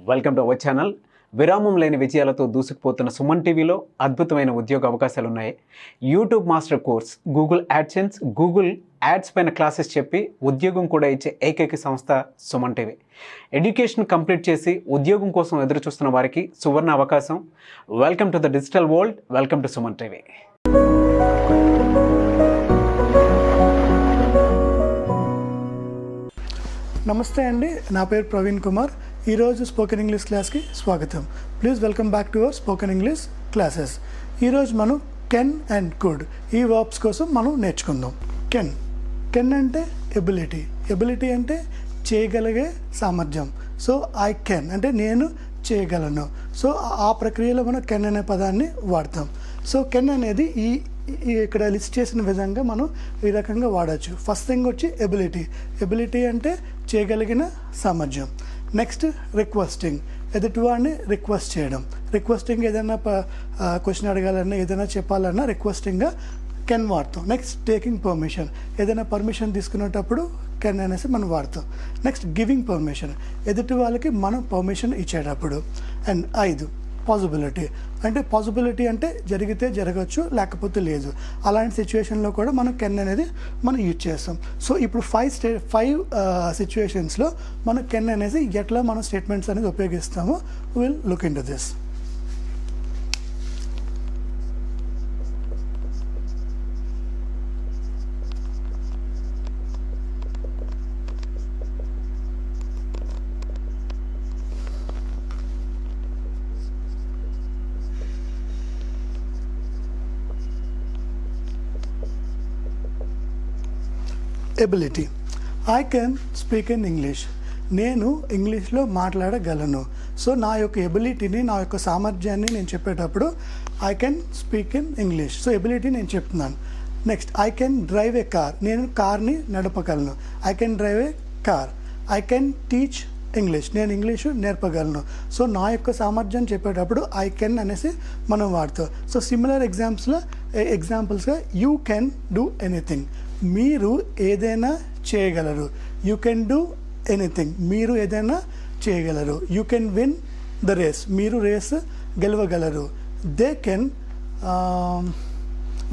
Welcome to our channel. విరామం లేని విజయాలతో దూసుకుపోతున్న సుమన్ టీవీలో అద్భుతమైన ఉద్యోగ అవకాశాలు ఉన్నాయి. YouTube master course, Google AdSense, Google ads పైన క్లాసెస్ చెప్పి ఉద్యోగం కూడా ఇచ్చే ఏకైక సంస్థ సుమన్ టీవీ. ఎడ్యుకేషన్ కంప్లీట్ చేసి ఉద్యోగం కోసం ఎదురు చూస్తున్న వారికి సువర్ణ అవకాశం. Welcome to the digital world. Welcome to Suman TV. నమస్తే అండి, నా పేరు ప్రవీణ్ కుమార్. ఈరోజు స్పోకెన్ ఇంగ్లీష్ క్లాస్కి స్వాగతం. Please welcome back to our spoken English classes. ఈరోజు మనం కెన్ అండ్ కుడ్ ఈ వర్బ్స్ కోసం మనం నేర్చుకుందాం. కెన్ అంటే ఎబిలిటీ అంటే చేయగలిగే సామర్థ్యం. సో ఐ కెన్ అంటే నేను చేయగలను. సో ఆ ప్రక్రియలో మనం కెన్ అనే పదాన్ని వాడతాం. సో కెన్ అనేది ఇక్కడ లిస్ట్ చేసిన విధంగా మనం ఈ రకంగా వాడచ్చు. ఫస్ట్ థింగ్ వచ్చి ఎబిలిటీ అంటే చేయగలిగిన సామర్థ్యం. నెక్స్ట్ రిక్వెస్టింగ్, ఎదుటివాడిని రిక్వెస్ట్ చేయడం. రిక్వెస్టింగ్ ఏదైనా క్వశ్చన్ అడగాలన్నా ఏదైనా చెప్పాలన్నా రిక్వెస్టింగ్గా కెన్ వాడతాం. నెక్స్ట్ టేకింగ్ పర్మిషన్, ఏదైనా పర్మిషన్ తీసుకునేటప్పుడు కెన్ అనేసి మనం వాడతాం. నెక్స్ట్ గివింగ్ పర్మిషన్, ఎదుటి వాళ్ళకి మనం పర్మిషన్ ఇచ్చేటప్పుడు. అండ్ 5 పాసిబిలిటీ అంటే జరిగితే జరగచ్చు, లేకపోతే లేదు. అలాంటి సిచ్యువేషన్లో కూడా మనం కెన్ అనేది మనం యూజ్ చేస్తాం. సో ఇప్పుడు 5 సిచ్యువేషన్స్లో మనం కెన్ అనేది ఎట్లా మనం స్టేట్మెంట్స్ అనేది ఉపయోగిస్తామో will look into this. Ability, I can speak in English. నేను ఇంగ్లీష్లో మాట్లాడగలను. సో నా యొక్క ఎబిలిటీని, నా యొక్క సామర్థ్యాన్ని నేను చెప్పేటప్పుడు I can speak in English. So ability నేను చెప్తున్నాను. Next I can drive a car, నేను కార్ని నడపగలను. I can drive a car. I can teach English, నేను ఇంగ్లీషు నేర్పగలను. సో నా యొక్క సామర్థ్యం చెప్పేటప్పుడు ఐ కెన్ అనేసి మనం వాడతాం. సో సిమిలర్ ఎగ్జాంపుల్స్గా యూ కెన్ డూ ఎనీథింగ్, మీరు ఏదైనా చేయగలరు. యూ కెన్ డూ ఎనీథింగ్, మీరు ఏదైనా చేయగలరు. You can win the race, మీరు రేస్ గెలవగలరు. They can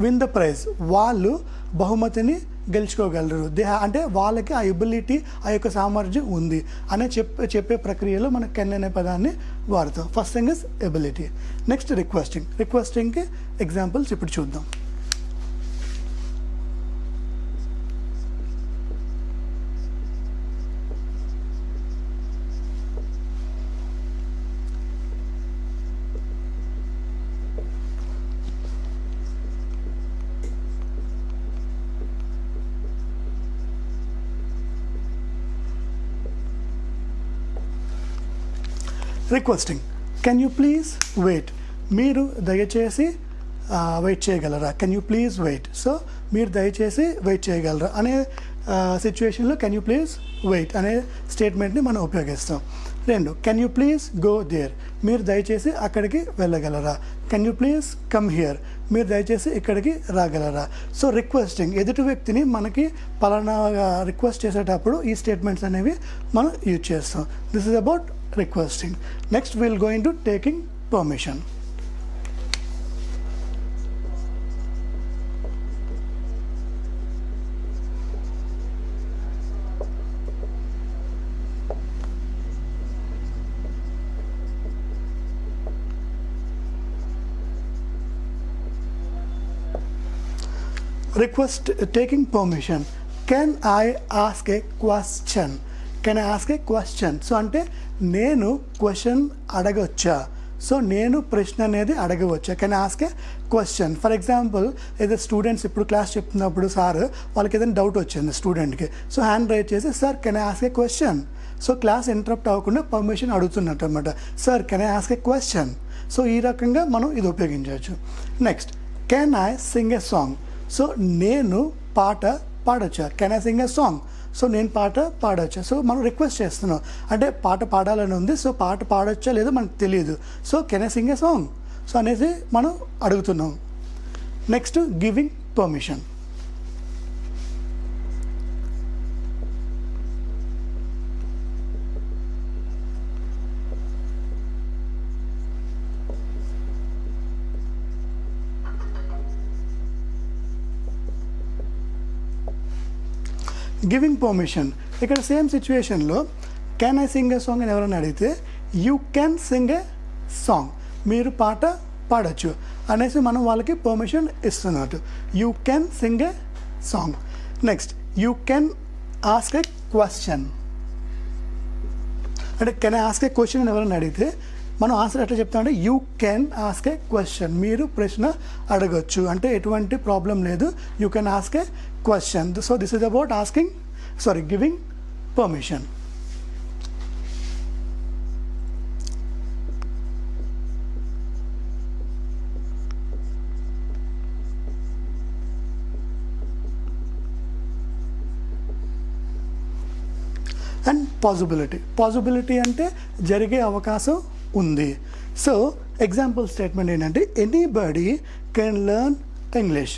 win the prize, వాళ్ళు బహుమతిని గెలుచుకోగలరు. అంటే వాళ్ళకి ఆ ఎబిలిటీ, ఆ యొక్క సామర్థ్యం ఉంది అనే చెప్పే ప్రక్రియలో మనం కెన్ అనే పదాన్ని వాడతాం. First thing is ability. Next రిక్వెస్టింగ్కి ఎగ్జాంపుల్స్ ఇప్పుడు చూద్దాం. Requesting, can you please wait, మీరు దయచేసి వెయిట్ చేయగలరా. Can you please wait, so మీరు దయచేసి వెయిట్ చేయగలరా అనే సిచ్యువేషన్లో కెన్ యూ ప్లీజ్ వెయిట్ అనే స్టేట్మెంట్ని మనం ఉపయోగిస్తాం. 2, can you please go there, మీరు దయచేసి అక్కడికి వెళ్ళగలరా. Can you please come here, మీరు దయచేసి ఇక్కడికి రాగలరా. సో రిక్వెస్టింగ్, ఎదుటి వ్యక్తిని మనకి పలానాగా రిక్వెస్ట్ చేసేటప్పుడు ఈ స్టేట్మెంట్స్ అనేవి మనం యూజ్ చేస్తాం. This is about requesting. Next we'll go into taking permission. Taking permission. Can I ask a question? Can I ask a question. So అంటే నేను క్వశ్చన్ అడగవచ్చా, సో నేను ప్రశ్న అనేది అడగవచ్చా. Can I ask a question. For example ఏదో students ఇప్పుడు class చెప్తున్నప్పుడు సార్ వాళ్ళకి ఏదైనా డౌట్ వచ్చింది స్టూడెంట్కి, సో హ్యాండ్ రైజ్ చేసి sir can I ask a question. So class interrupt అవ్వకుండా పర్మిషన్ అడుగుతున్నట్టు అనమాట. Sir can I ask a question. So ఈ రకంగా మనం ఇది ఉపయోగించవచ్చు. Next can I sing a song, so నేను పాట పాడొచ్చా. Can I sing a song, so నేను పాట పాడొచ్చా. సో మనం రిక్వెస్ట్ చేస్తున్నాం, అంటే పాట పాడాలని ఉంది, సో పాట పాడొచ్చా లేదో మనకు తెలియదు. So can I sing a song, so అనేసి మనం అడుగుతున్నాం. Next giving permission. Giving permission. ఇక్కడ సేమ్ సిచ్యువేషన్లో can I sing a song అని ఎవరైనా అడిగితే you can sing a song, మీరు పాట పాడచ్చు అనేసి మనం వాళ్ళకి పర్మిషన్ ఇస్తున్నట్టు. You can sing a song. Next you can ask a question. అంటే can I ask a question అని ఎవరైనా అడిగితే మనం ఆన్సర్ ఎట్లా చెప్తామంటే you can ask a question, మీరు ప్రశ్న అడగచ్చు, అంటే ఎటువంటి ప్రాబ్లం లేదు. You can ask a question. So this is about giving permission. And possibility అంటే జరిగే అవకాశం ఉంది. సో ఎగ్జాంపుల్ స్టేట్మెంట్ ఏంటంటే ఎనీబడీ కెన్ లెర్న్ ఇంగ్లీష్.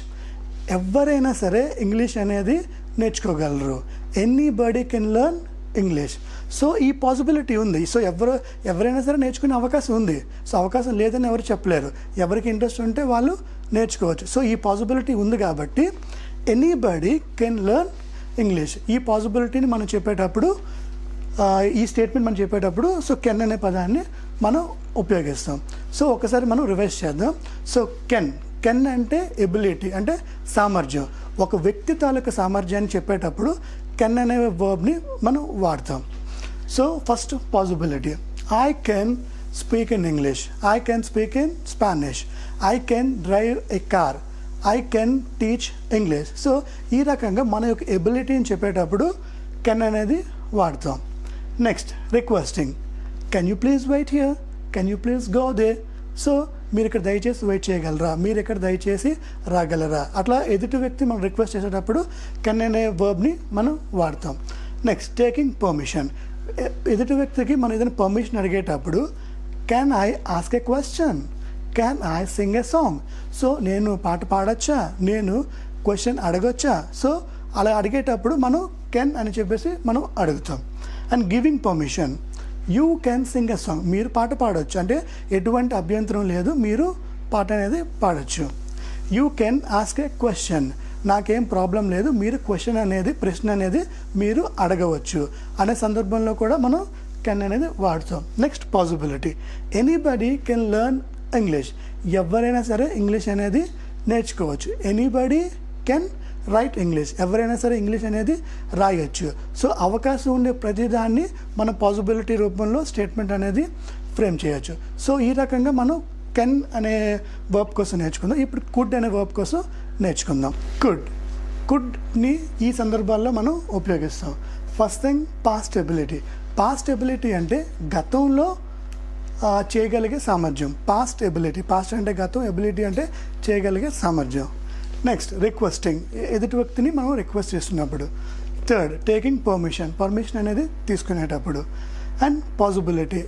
ఎవరైనా సరే ఇంగ్లీష్ అనేది నేర్చుకోగలరు. Anybody can learn English. So ఈ పాసిబిలిటీ ఉంది. సో ఎవరైనా సరే నేర్చుకునే అవకాశం ఉంది. సో అవకాశం లేదని ఎవరు చెప్పలేరు. ఎవరికి ఇంట్రెస్ట్ ఉంటే వాళ్ళు నేర్చుకోవచ్చు. సో ఈ పాసిబిలిటీ ఉంది కాబట్టి ఎనీబడీ కెన్ లెర్న్ ఇంగ్లీష్. ఈ పాసిబిలిటీని మనం చెప్పేటప్పుడు, ఈ స్టేట్మెంట్ మనం చెప్పేటప్పుడు సో కెన్ అనే పదాన్ని మనం ఉపయోగిస్తాం. సో ఒకసారి మనం రివైజ్ చేద్దాం. సో కెన్ అంటే ఎబిలిటీ, అంటే సామర్థ్యం. ఒక వ్యక్తి తాలూకు సామర్థ్యాన్ని చెప్పేటప్పుడు కెన్ అనే వర్బ్ని మనం వాడతాం. So first possibility, I can speak in English, I can speak in Spanish, I can drive a car, I can teach English. So ఈ రకంగా మన యొక్క ఎబిలిటీని చెప్పేటప్పుడు కెన్ అనేది వాడతాం. Next requesting, can you please wait here, can you please go there. So మీరు ఇక్కడ దయచేసి వెయిట్ చేయగలరా, మీరు ఇక్కడ దయచేసి రాగలరా, అట్లా ఎదుటి వ్యక్తి మనం రిక్వెస్ట్ చేసేటప్పుడు కెన్ అనే వర్బ్ని మనం వాడతాం. నెక్స్ట్ టేకింగ్ పర్మిషన్, ఎదుటి వ్యక్తికి మనం ఏదైనా పర్మిషన్ అడిగేటప్పుడు can I ask a question, can I sing a song. So నేను పాట పాడొచ్చా, నేను క్వశ్చన్ అడగొచ్చా. సో అలా అడిగేటప్పుడు మనం కెన్ అని చెప్పేసి మనం అడుగుతాం. And giving permission, you can Singh a song, మీరు పాట పాడవచ్చు, అంటే ఎటువంటి అభ్యంతరం లేదు, మీరు పాట అనేది పాడచ్చు. You can ask a question, నాకేం ప్రాబ్లం లేదు, మీరు క్వశ్చన్ అనేది ప్రశ్న అనేది మీరు అడగవచ్చు అనే సందర్భంలో కూడా మనం కెన్ అనేది వాడుతాం. Next possibility, anybody can learn English, ఎవరైనా సరే ఇంగ్లీష్ అనేది నేర్చుకోవచ్చు. ఎనీబడీ కెన్ రైట్ ఇంగ్లీష్, ఎవరైనా సరే ఇంగ్లీష్ అనేది రాయొచ్చు. సో అవకాశం ఉండే ప్రతిదాన్ని మనం పాసిబిలిటీ రూపంలో స్టేట్మెంట్ అనేది ఫ్రేమ్ చేయొచ్చు. సో ఈ రకంగా మనం కెన్ అనే వర్బ్ కోసం నేర్చుకుందాం. ఇప్పుడు కుడ్ అనే వర్బ్ కోసం నేర్చుకుందాం. కుడ్ని ఈ సందర్భాల్లో మనం ఉపయోగిస్తాం. First thing past ability. Past ability అంటే గతంలో చేయగలిగే సామర్థ్యం. పాస్ట్ ఎబిలిటీ, పాస్ట్ అంటే గతం, ఎబిలిటీ అంటే చేయగలిగే సామర్థ్యం. నెక్స్ట్ రిక్వెస్టింగ్, ఎదుటి వ్యక్తిని మనం రిక్వెస్ట్ చేస్తున్నప్పుడు. థర్డ్ టేకింగ్ పర్మిషన్ అనేది తీసుకునేటప్పుడు. అండ్ పాసిబిలిటీ,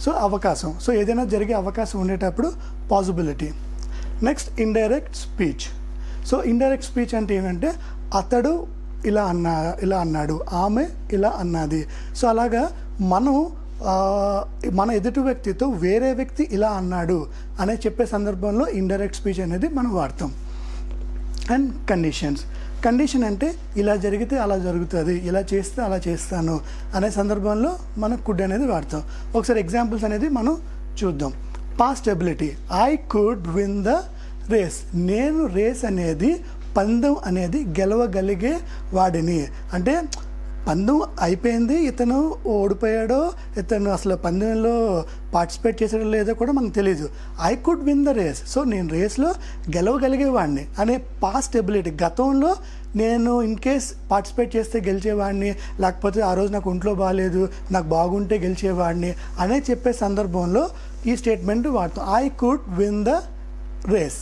సో అవకాశం, సో ఏదైనా జరిగే అవకాశం ఉండేటప్పుడు possibility. Next indirect speech. So indirect speech అంటే ఏంటంటే అతడు ఇలా అన్నాడు, ఆమె ఇలా అన్నది. సో అలాగా మనం మన ఎదుటి వ్యక్తితో వేరే వ్యక్తి ఇలా అన్నాడు అనే చెప్పే సందర్భంలో ఇండైరెక్ట్ స్పీచ్ అనేది మనం వాడతాం. అండ్ కండిషన్ అంటే ఇలా జరిగితే అలా జరుగుతుంది, ఇలా చేస్తే అలా చేస్తాను అనే సందర్భంలో మనం కుడ్ అనేది వాడతాం. ఒకసారి ఎగ్జాంపుల్స్ అనేది మనం చూద్దాం. Past ability, I could win the race, నేను రేస్ అనేది పందెం అనేది గెలవగలిగే వాడిని. అంటే పందెం అయిపోయింది, ఇతను ఓడిపోయాడో, ఇతను అసలు పందెంలో పార్టిసిపేట్ చేసాడో లేదో కూడా మనకు తెలియదు. I could win the race, so నేను రేస్లో గెలవగలిగేవాడిని అనే పాస్ట్ ఎబిలిటీ. గతంలో నేను ఇన్ కేస్ పార్టిసిపేట్ చేస్తే గెలిచేవాడిని, లేకపోతే ఆ రోజు నాకు ఒంట్లో బాగాలేదు, నాకు బాగుంటే గెలిచేవాడిని అనే చెప్పే సందర్భంలో ఈ స్టేట్మెంట్ వాడతాం. I could win the race.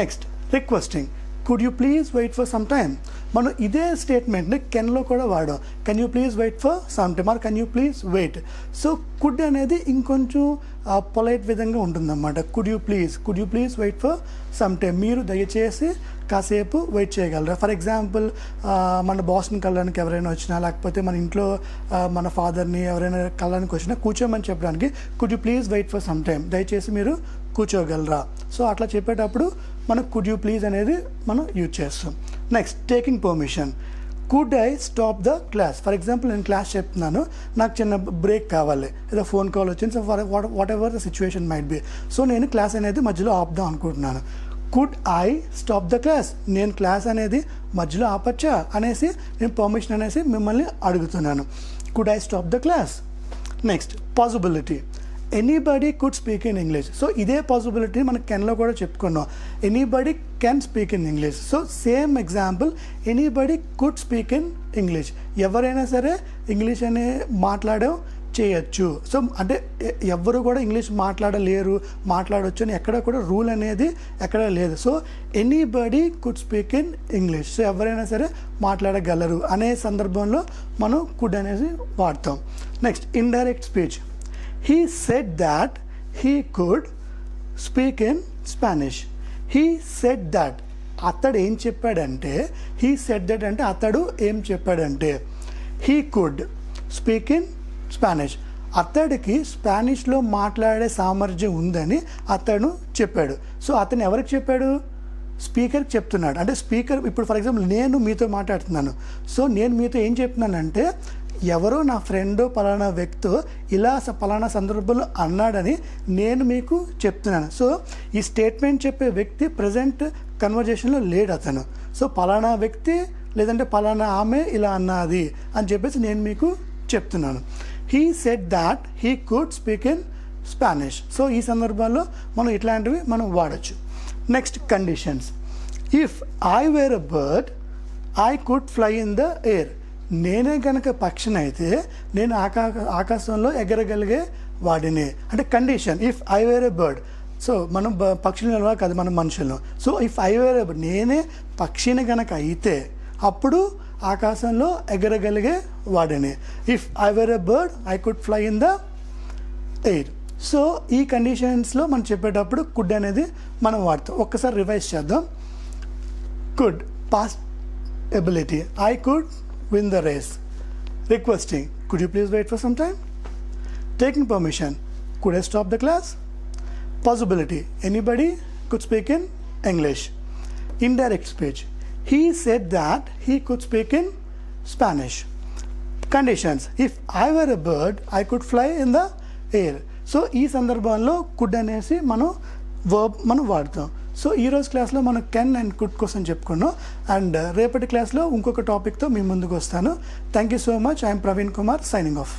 Next requesting, could you please wait for some time. మనం ఇదే స్టేట్మెంట్ని కెన్లో కూడా వాడాం. Can you please wait for some time or can you please wait. So could అనేది ఇంకొంచెం పొలైట్ విధంగా ఉంటుందన్నమాట. Could you please wait for some time, మీరు దయచేసి కాసేపు వెయిట్ చేయగలరా. ఫర్ ఎగ్జాంపుల్ మన బాస్ని కలడానికి ఎవరైనా వచ్చినా, లేకపోతే మన ఇంట్లో మన ఫాదర్ని ఎవరైనా కలడానికి వచ్చినా కూర్చోమని చెప్పడానికి could you please wait for some time, దయచేసి మీరు కూర్చోగలరా. సో అట్లా చెప్పేటప్పుడు మనం కుడ్ యూ ప్లీజ్ అనేది మనం యూజ్ చేస్తాం. Next taking permission, could I stop the class. For example నేను క్లాస్ చెప్తున్నాను, నాకు చిన్న బ్రేక్ కావాలి, ఏదో ఫోన్ కాల్ వచ్చింది, so what ever the situation might be. So నేను క్లాస్ అనేది మధ్యలో ఆపుదాం అనుకుంటున్నాను. Could I stop the class, నేను క్లాస్ అనేది మధ్యలో ఆపచ్చా అనేసి నేను పర్మిషన్ అనేసి మిమ్మల్ని అడుగుతున్నాను. Could I stop the class. Next possibility, anybody could speak in English. So ఇదే పాసిబిలిటీ మనం కెన్లో కూడా చెప్పుకున్నాం, anybody can speak in English. So same example, anybody could speak in English, ఎవరైనా సరే ఇంగ్లీష్ అనే మాట్లాడడం చేయొచ్చు. సో అంటే ఎవరు కూడా ఇంగ్లీష్ మాట్లాడవచ్చు అని ఎక్కడ కూడా రూల్ అనేది ఎక్కడ లేదు. So anybody could speak in English, so ఎవరైనా సరే మాట్లాడగలరు అనే సందర్భంలో మనం కుడ్ అనేది వాడతాం. Next indirect speech, he said that he could speak in Spanish. He said that, అతడు ఏం చెప్పాడంటే, హీ సెడ్ దట్ అంటే అతడు ఏం చెప్పాడంటే, he could speak in Spanish, అతడికి స్పానిష్లో మాట్లాడే సామర్థ్యం ఉందని అతను చెప్పాడు. సో అతను ఎవరికి చెప్పాడు? స్పీకర్కి చెప్తున్నాడు. అంటే స్పీకర్ ఇప్పుడు ఫర్ ఎగ్జాంపుల్ నేను మీతో మాట్లాడుతున్నాను, సో నేను మీతో ఏం చెప్తున్నానంటే, ఎవరో నా ఫ్రెండ్ పలానా వ్యక్తి ఇలా పలానా సందర్భంలో అన్నాడని నేను మీకు చెప్తున్నాను. సో ఈ స్టేట్మెంట్ చెప్పే వ్యక్తి ప్రజెంట్ కన్వర్జేషన్లో లేడు అతను. సో పలానా వ్యక్తి లేదంటే పలానా ఆమె ఇలా అన్నది అని చెప్పేసి నేను మీకు చెప్తున్నాను. He said that he could speak in Spanish. So ఈ సందర్భాల్లో మనం ఇట్లాంటివి మనం వాడచ్చు. Next conditions, if I were a bird I could fly in the air. నేనే కనుక పక్షిని అయితే నేను ఆకాశంలో ఎగరగలిగే వాడిని. అంటే condition, if I were a bird. So మనం పక్షులు కాదు, మనం మనుషులు. So if I were a bird, నేనే పక్షిని కనుక అయితే అప్పుడు ఆకాశంలో ఎగరగలిగే వాడిని. If I were a bird I could fly in the air. So ఈ కండిషన్స్లో మనం చెప్పేటప్పుడు కుడ్ అనేది మనం వాడతాం. ఒక్కసారి రివైజ్ చేద్దాం. Could past ability, I could win the race. Requesting, could you please wait for some time? Taking permission, could I stop the class? Possibility, anybody could speak in English. Indirect speech, he said that he could speak in Spanish. Conditions, if I were a bird I could fly in the air. So ఈ సందర్భంలో could అనేసి మనం verb మనం వాడతాం. So ఈరోజు క్లాస్లో మనం can and could కోసం చెప్పుకున్నాం. అండ్ రేపటి క్లాస్లో ఇంకొక టాపిక్తో మీ ముందుకు వస్తాను. Thank you so much. I'm Praveen Kumar signing off.